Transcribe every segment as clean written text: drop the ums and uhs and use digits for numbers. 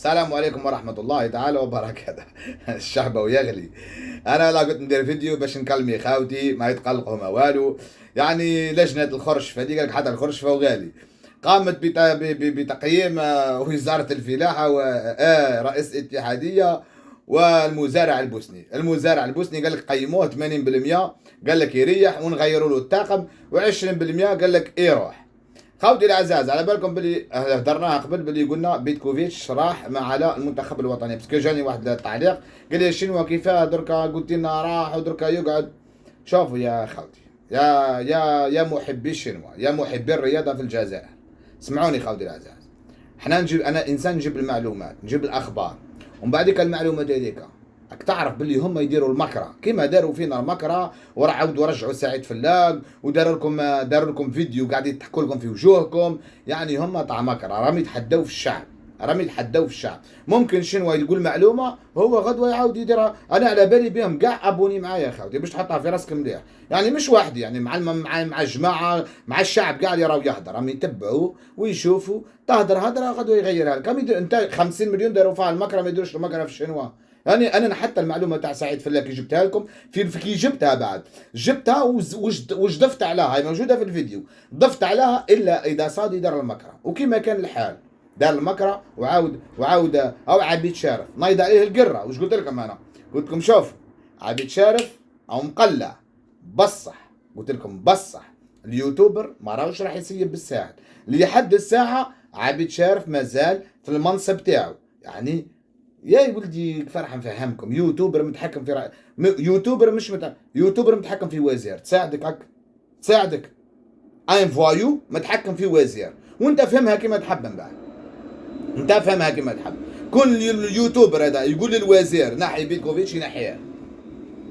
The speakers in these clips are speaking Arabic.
السلام عليكم ورحمة الله تعالى وبركاته. الشعب يغلي. أنا لا كنت ندير فيديو باش نكلمي خاوتي ما يتقلقوا ما والو. يعني لجنة الخرش فهذيك قالك حتى الخرش فهو غالي. قامت بتقييم وزارة الفلاحة ورئيس الاتحادية والمزارع البوسني. المزارع البوسني قال لك قيموه 80%، قال لك يريح ونغيروا له الطاقم، و20% قال لك يروح. خوتي العزاز، على بالكم بلي هدرناها قبل بلي قلنا بيتكوفيتش راح مع على المنتخب الوطني، باسكو جاني واحد التعليق قال لي الشنوا كيفاه دركا قلت لنا راح ودركا يقعد. شوفوا يا خوتي، يا محبي الشنوا، يا محبي الرياضه في الجزائر، اسمعوني خوتي العزاز. احنا نجيب، انا انسان نجيب المعلومات، نجيب الاخبار، ومن بعدك المعلومات هذيك راك تعرف باللي هم يديروا المكره كيما داروا فينا المكره، وعاودوا رجعوا سعيد فلاق داروا لكم فيديو قاعد يضحكوا لكم في وجوهكم. يعني هم تاع مكره، راهم يتحدوا في الشعب، راهم يتحدوا في الشعب. ممكن شنو يقول معلومه هو غدوه يعاود يديرها. انا على بالي بهم كاع ابوني معايا يا خوتي باش تحطها في راسك مليح. يعني مش وحدي، يعني مع الجماعه، مع الشعب كاع اللي راهو يهضر، راهم يتبعوا ويشوفوا. تهدر هدره غدوه يغيرها لك. انت 50 مليون داروا فيها المكره، ما يديروش المكره في الشنوا. يعني انا حتى المعلومه تاع سعيد فلاكي جبتها لكم في كي جبتها بعد، جبتها وضفت عليها، هاي موجوده في الفيديو، ضفت عليها الا اذا صادي دار المكره. وكما كان الحال دار المكره وعاود او عبيد شارف نايض عليه القره. وش قلت لكم انا؟ قلت لكم شوف، عبيد شارف او مقلع بصح، قلت لكم بصح اليوتيوبر ما راهوش راح يسيب بالساهل. لحد الساعه عبيد شارف مازال في المنصب تاعو. يعني يا ولدي فرح نفهمكم، يوتيوبر متحكم في يوتيوبر مش يوتيوبر متحكم في وزير. تساعدك هك، تساعدك ايم فوايو متحكم في وزير، وانت فهمها كما تحب. من بعد انت فهمها كما تحب. كل اليوتيوبر هذا يقول للوزير نحي بيتكوفيتش ينحيه،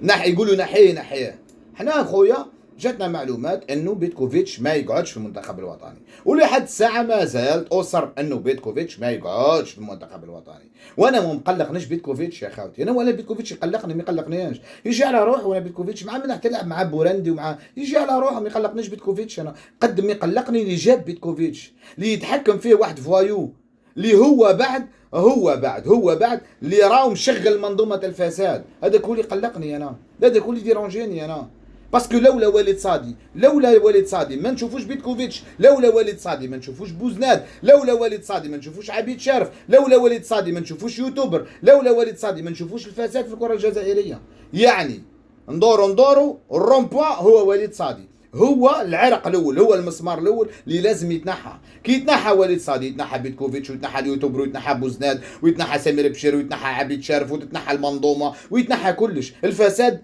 نحي، يقولوا نحيه. احنا اخويا جاتنا معلومات انه بيتكوفيتش ما يقعدش في المنتخب الوطني، ولحد الساعه ما زالت اصر انه بيتكوفيتش ما يقعدش في المنتخب الوطني. وانا ما مقلقنيش بيتكوفيتش يا خاوتي، انا ولا بيتكوفيتش يقلقني، ما يقلقنيش. يجي على روحه ولا بيتكوفيتش مع من تلعب مع بورندي ومع يجي على روحه، ما يقلقنيش بيتكوفيتش. انا قد ما يقلقني اللي جاب بيتكوفيتش، اللي يتحكم فيه واحد فوايو، اللي هو بعد اللي راهو مشغل منظومه الفساد. هذا كل يقلقني انا، هذا كل يديرونجيني انا. باسكو لولا والد صادي ما نشوفوش بيتكوفيتش، لولا والد صادي ما نشوفوش بوزناد، لولا والد صادي ما نشوفوش عبيد شارف، لولا والد صادي ما نشوفوش يوتيوبر، لولا والد صادي ما نشوفوش الفساد في الكره الجزائريه. يعني ندورو الرومبوا هو والد صادي، هو العرق الاول، هو المسمار الاول اللي لازم يتنحى. كي يتنحى والد صادي يتنحى بيتكوفيتش، ويتنحى اليوتيوبر، ويتنحى بوزناد، ويتنحى سمير بشير، ويتنحى عبيد شارف، وتتنحى المنظومه، ويتنحى كلش. الفساد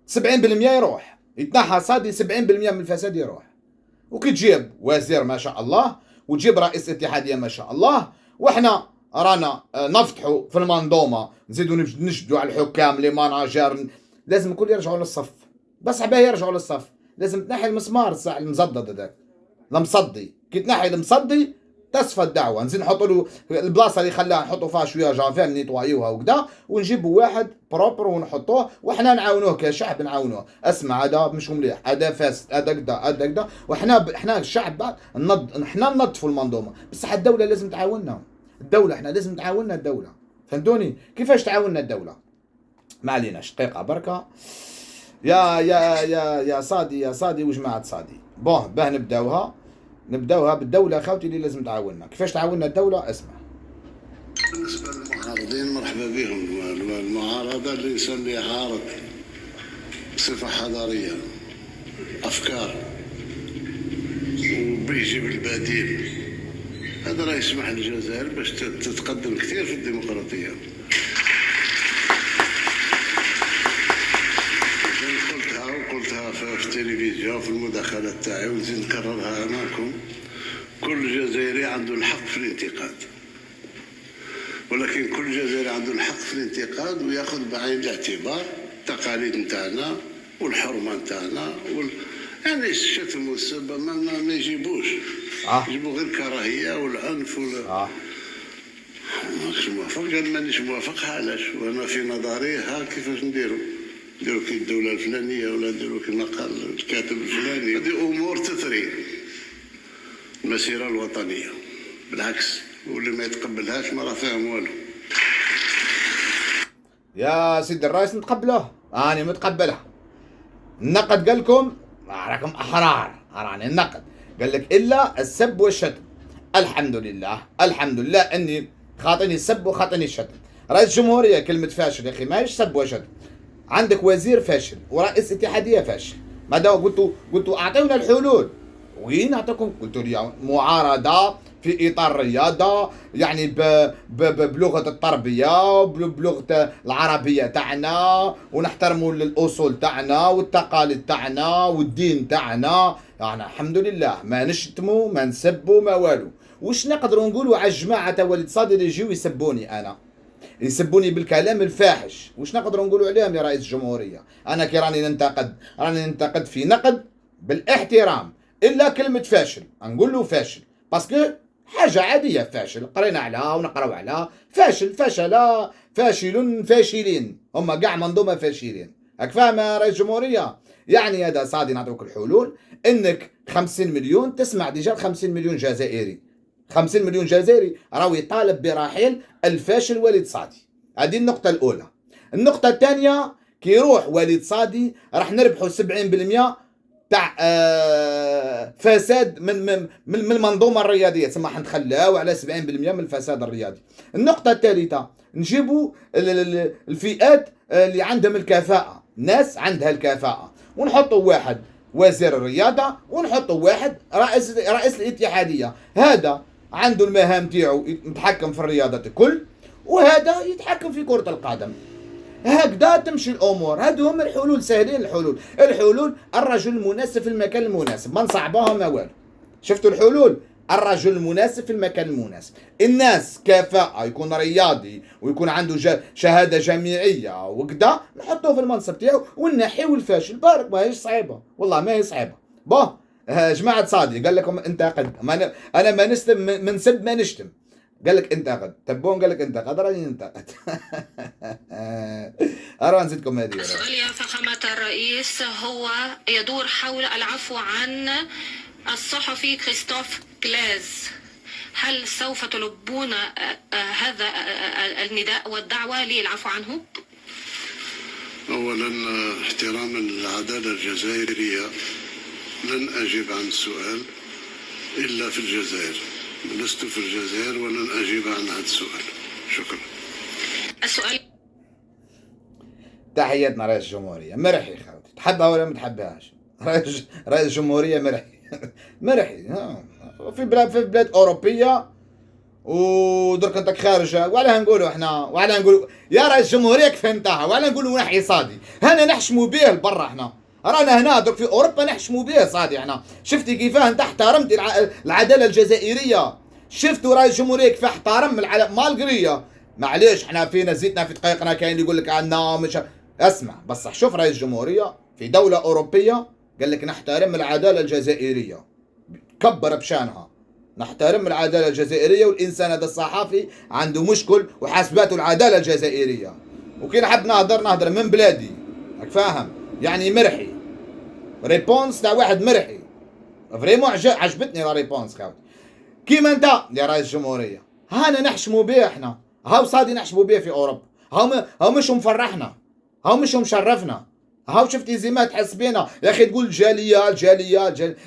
70% يروح، يتنحى صادي 70% من الفساد يروح. وكي تجيب وزير ما شاء الله، وتجيب رئيس اتحاديه ما شاء الله، واحنا رانا نفتحوا في المنظومه، نزيدوا نشدوا على الحكام لي ماناجر. لازم الكل يرجعوا للصف، بس عباه يرجعوا للصف لازم تنحي المسمار المزدد هذاك، المصدي. كي تنحي المصدي تصفى الدعوه. نزيد نحطوا له البلاصه اللي خلاها نحطوا فيها شويه جافيل نيطوايوها وكذا، ونجيبوا واحد بروبر ونحطوه، وحنا نعاونوه كشعب، نعاونوه. اسمع هذا مش مليح، هذا فاسد، هذا كذا، هذا كذا. وحنا الشعب بعد احنا ننظفوا المنظومه، بصح الدوله لازم تعاوننا. الدوله احنا لازم تعاوننا الدوله، فهمتوني؟ كيفاش تعاوننا الدوله؟ ما عليناش، دقيقه بركه. يا صادي وجماعه صادي. باه نبداوها بالدوله خاوتي اللي لازم تعاوننا. كيفاش تعاوننا الدوله؟ اسمع. بالنسبه للمعارضين مرحبا بهم. المعارضه الانسان اللي يعارض بصفه حضاريه افكار وبيجيب البديل، هذا راه يسمح للجزائر باش تتقدم كثير في الديمقراطيه. قلتها في التلفزيون في المداخلات تاعي، ونزيد نكررها امامكم. كل جزائري عنده الحق في الانتقاد، ولكن كل جزائري عنده الحق في الانتقاد وياخذ بعين الاعتبار التقاليد نتاعنا والحرمه نتاعنا يعني الشتم والسب ما يجيبوش. يجيبوا غير الكراهيه والعنف ماكش موافق. قال مانيش موافق، علاش؟ وانا في نظري ها كيفاش نديروا كي الدوله الفلانيه، ولا نديروا كما قال الكاتب الفلاني. هذه امور تثري المسيره الوطنيه، بالعكس واللي ما يتقبلهاش ما راه فاهم والو. يا سيدي الرئيس نتقبلوه، أنا متقبلها. النقد قال لكم راكم أحرار، راني النقد قال لك إلا السب والشتم. الحمد لله الحمد لله أني خاطني السب وخاطني الشتم. رئيس جمهورية كلمة فاشل يا أخي، ماهيش سب وشتم. عندك وزير فاشل ورئيس اتحادية فاشل. ما دام قلتوا أعطونا الحلول، وين أعطيكم؟ قلتوا لي معارضة في إطار الرياضة، يعني بلغة التربية وبلغة العربية تاعنا، ونحترموا الأصول تاعنا والتقاليد تاعنا والدين تاعنا. يعني الحمد لله ما نشتموا ما نسبوا ما والو. وش نقدروا نقولوا على الجماعة ولد صادر يجيو يسبوني أنا، يسبوني بالكلام الفاحش؟ وش نقدروا نقولوا عليهم يا رئيس الجمهورية؟ أنا كي راني ننتقد في نقد بالاحترام. إلا كلمة فاشل نقول له فاشل، باسكو حاجة عادية. فاشل قرينا عليها ونقراو عليها. فاشل فاشل فاشلين، هما قاع منظومة فاشلين. هاك فاهم يا رئيس الجمهورية؟ يعني هذا صادي نعطيوك الحلول انك 50 مليون تسمع ديجا 50 مليون جزائري. 50 مليون جزائري راهو يطالب برحيل الفاشل وليد صادي. هذه النقطة الأولى. النقطة الثانية، كي يروح وليد صادي راح نربحوا 70% تاع فساد من المنظومه الرياضيه، تسمى حنتخلاو على 70% من الفساد الرياضي. النقطه الثالثه، نجيبوا الفئات اللي عندهم الكفاءه، ناس عندها الكفاءه، ونحطوا واحد وزير الرياضه، ونحطوا واحد رئيس الاتحاديه. هذا عنده المهام تاعو يتحكم في الرياضه الكل، وهذا يتحكم في كره القدم. هكذا تمشي الامور. هادو هم الحلول، سهلين الحلول الرجل المناسب في المكان المناسب، ما نصعبوها ما والو. شفتوا الحلول؟ الرجل المناسب في المكان المناسب. الناس كفاءة، يكون رياضي ويكون عنده شهادة جامعية وكذا، نحطوه في المنصب تاعو ونحيو الفاشل. بارك، ما هيش صعيبة والله، ما هي صعيبة. جماعة صادي قال لكم انتقد، انا ما نسلم من سب ما نشتم. قال لك انتقد، تبون قال لك انتقد، راني ننتقد. أروى نزيدكم هذه. السؤال يا فخامة الرئيس هو يدور حول العفو عن الصحفي كريستوف كلاز. هل سوف تلبون هذا النداء والدعوة للعفو عنه؟ أولا احتراما للعدالة الجزائرية لن أجيب عن السؤال إلا في الجزائر. لست في الجزائر ولن أجيب عن هذا السؤال. شكرا. السؤال. تحياتنا رئيس الجمهورية، مرحي خاوتي، تحبها ولا ما تحبهاش؟ رئيس الجمهورية مرحي. مرحي في بلاد أوروبية، ودرك انت خارج. وعلاه نقولوا احنا، وعلاه نقولوا يا رئيس الجمهورية فهمتها، وعلاه نقولوا نحيي صادي. هنا نحشموا به لبرا، احنا رانا هنا درك في اوروبا نحشموا به صادي. احنا شفتي كيفاه انت احترمتي العدالة الجزائرية؟ شفتوا رئيس الجمهورية كيف احترم مالغرية؟ معليش احنا فينا زيتنا في دقيقنا. كاين اللي يقول لك عندنا مش اسمع بس. شوف رئيس الجمهورية في دولة أوروبية قال لك نحترم العدالة الجزائرية، كبر بشانها. نحترم العدالة الجزائرية، والإنسان هذا الصحافي عنده مشكل وحاسباته العدالة الجزائرية. وكي نحب نهضر من بلادي، راك فاهم؟ يعني مرحي ريبونس تاع واحد مرحي فريمون. عجبتني لا ريبونس خاوتي. كيما انت يا رئيس الجمهورية، هانا نحشموا به احنا، هاو صادي نحشموا به في اوروبا. هاو مش مفرحنا، هاو مش مشرفنا. هاو شفتي زي ما تحس بينا يا اخي، تقول الجالية.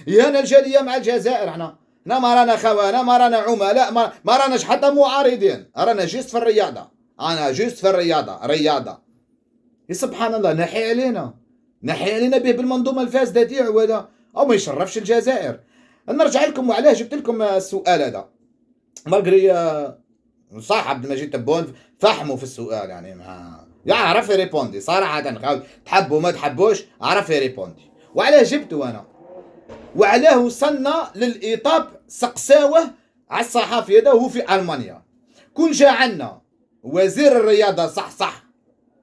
هنا الجالية مع الجزائر. احنا ما رانا خوانا، ما رانا عملاء، ما راناش حتى معارضين، رانا جيست في الرياضة. انا جيست في رياضة. سبحان الله، نحي علينا به بالمنظومة الفاسدة تاعو هذا، او ما يشرفش الجزائر. نرجع لكم وعلاه جبت لكم السؤال هذا. مالغري صح عبد المجيد تبون فحموا في السؤال، يعني ما يعرف يريبوندي صراحة. تحبوا ما تحبوش، عرف يريبوندي. وعلاه جبته انا، وعلاه وصلنا للإيطاب سقساوه على الصحافي هذا وهو في ألمانيا. كون جا عنا وزير الرياضة صح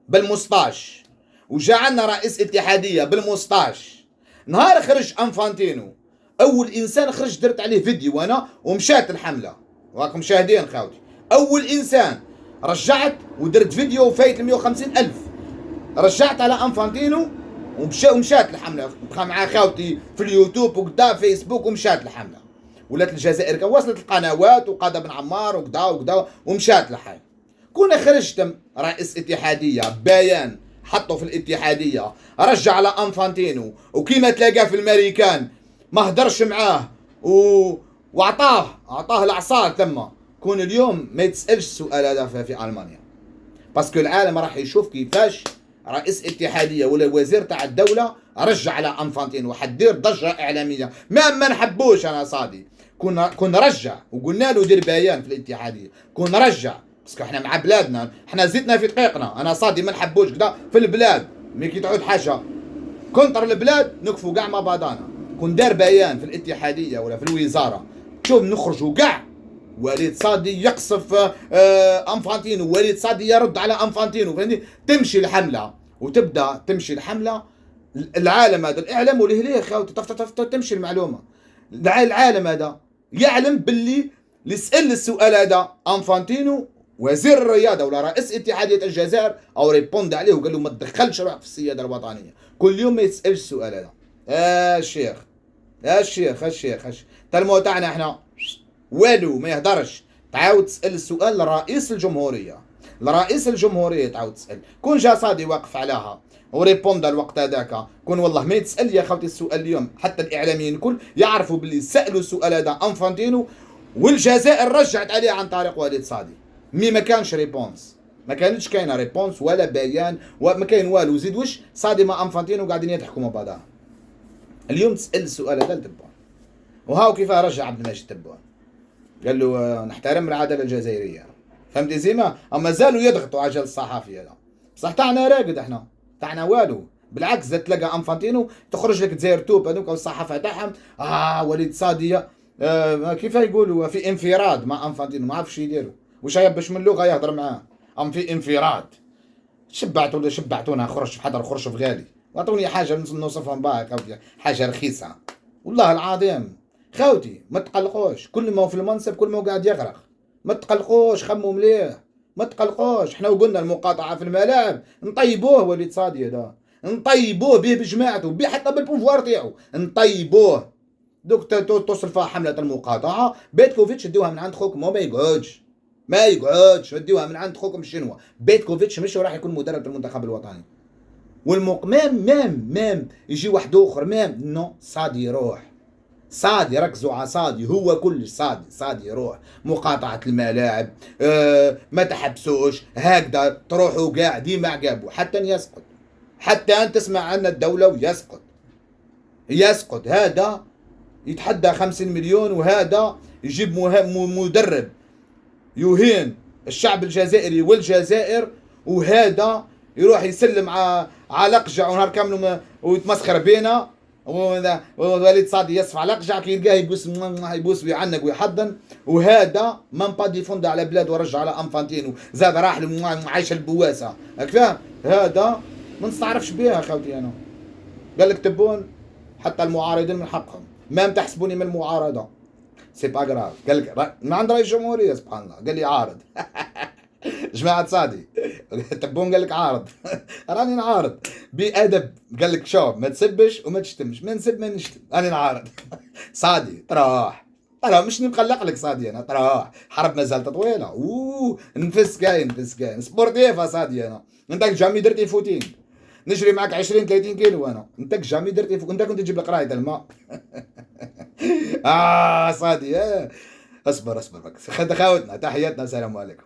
بالمسطاش، وجا عنا رئيس اتحادية بالمسطاش. نهار خرج انفانتينو اول انسان خرج درت عليه فيديو انا ومشات الحملة، راكم شاهدين خاوتي. اول انسان رجعت ودرت فيديو وفايت 150,000. رجعت على انفانتينو ومشات الحملة، بقى مع خاوتي في اليوتيوب وكدا فيسبوك، ومشات الحملة. ولات الجزائر وصلت القنوات وقادة بن عمار وكدا ومشات الحال. كون خرجتم رئيس اتحاديه بيان حطه في الاتحاديه، رجع على انفانتينو، وكيما تلاقاه في الامريكان ما هدرش معاه واعطاه العصا تما، كون اليوم ما يتسالش السؤال هذا في المانيا، باسكو العالم راح يشوف كيفاش رئيس اتحاديه ولا وزير تاع الدوله رجع على انفانتينو، حدير ضجه اعلاميه. ما نحبوش انا صادي، كون رجع وقلنا له دير بيان في الاتحاديه، كون رجع باسكو احنا مع بلادنا، احنا زيتنا في دقيقنا. انا صادي ما نحبوش كذا في البلاد، مي كي تعود حاجه كونتر البلاد نكفوا كاع مع بعضانا. كون دار بيان في الاتحاديه ولا في الوزاره، شوف نخرجوا كاع وليد صادي يقصف انفانتينو، وليد صادي يرد على انفانتينو، فهمتني؟ تمشي الحمله وتبدا تمشي الحمله. العالم هذا الاعلام وله ليه خاوتي تمشي المعلومه. العالم هذا يعلم باللي يسال السؤال هذا انفانتينو وزير الرياضه ولا رئيس اتحاديه الجزائر، او ريبوند عليه وقال له ما تدخلش روحك في السياده الوطنيه. كل يوم ما يسالش السؤال هذا. الشيخ تلمو تاعنا احنا والو ما يهدرش. تعاود تسال السؤال لرئيس الجمهوريه، تعاود تسال. كون جا صادي واقف عليها وريبوند الوقت هذاك، كون والله ما يتسال يا خوتي السؤال اليوم، حتى الاعلاميين الكل يعرفوا باللي سالوا السؤال هذا انفانتينو، والجزائر رجعت عليه عن طريق وليد صادي. ما كانش ريبونس، ما كانتش كاينه ريبونس ولا بيان وما كاين والو. زيد واش صادي مع انفانتينو قاعدين يضحكوا مع بعضها. اليوم تسال السؤال هذا لتبون، وهاو كيف رجع عبد المجيد تبون، قال له نحترم العداله الجزائريه، فهمتي زيما؟ اما زالوا يضغطوا على الصحافي هذا. بصح تاعنا راقد، احنا تاعنا والو. بالعكس تلقى انفانتينو تخرج لك دزاير توب هذوك الصحافه تاعهم وليد صادي كيف يقولوا في انفراد مع انفانتينو، ما عرفش يديروا واش باش من لغه يهضر معاه، في انفراد. شبعتونا خرج في حضر خرج في غالي، واعطوني حاجه نوصفها بها حاجه رخيصه والله العظيم. خوتي ما تقلقوش، كل ما هو في المنصب كل ما هو قاعد يغرق. ما تقلقوش، خموا مليح، ما تقلقوش. احنا وقلنا المقاطعه في الملاعب نطيبوه وليد صادي هذا، نطيبوه به بجماعته، به حتى بالبوفوار تاعو نطيبوه. دوك توصل فيها حمله المقاطعه، بيتكوفيتش ديوها من عند خوكم، ما يقعدش وديوها من عند خوكم الشنوا. بيتكوفيتش مش راح يكون مدرب المنتخب الوطني. مام يجي واحد اخر نو صادي يروح. صادي ركزوا على صادي، هو كل صادي يروح. مقاطعة الملاعب ما تحبسوش هكذا، تروحوا قاع ديما عقابه حتى يسقط، حتى أن تسمع عن الدولة ويسقط. هذا يتحدى 50 مليون، وهذا يجيب مدرب يهين الشعب الجزائري والجزائر، وهذا يروح يسلم على لقجع ونهار كامل ويتمسخر بينا. وليد صادي يصف على لقجع كي يلقاه يبوس ويعنق ويحضن، وهذا من با ديفوند على بلاد ورجع على انفانتينو، زاد راح عايش البواسه هكذا. هذا ما نستعرفش بها خوتي انا. قال لك تبون حتى المعارضين من حقهم، ما تحسبوني من المعارضه، سي با غراف. قال لك ما عند رئيس الجمهوريه سبحان الله، قال لي عارض. جماعة صادي تبون قال لك عارض. راني نعارض بأدب، قال لك شوف ما تسبش وما تشتمش، ما نسب ما نشتم، راني نعارض. صادي تروح مش نقلق لك صادي انا، تروح حرب مازالت طويله. نفس كاين سبورتيف صادي انا. انت جامي درتي فوتين نجري معك 20-30 كيلو انا، انت جامي درتي انت كنت تجيب لك راية الماء. صادي اصبر بك. خاوتنا تحياتنا، السلام عليكم.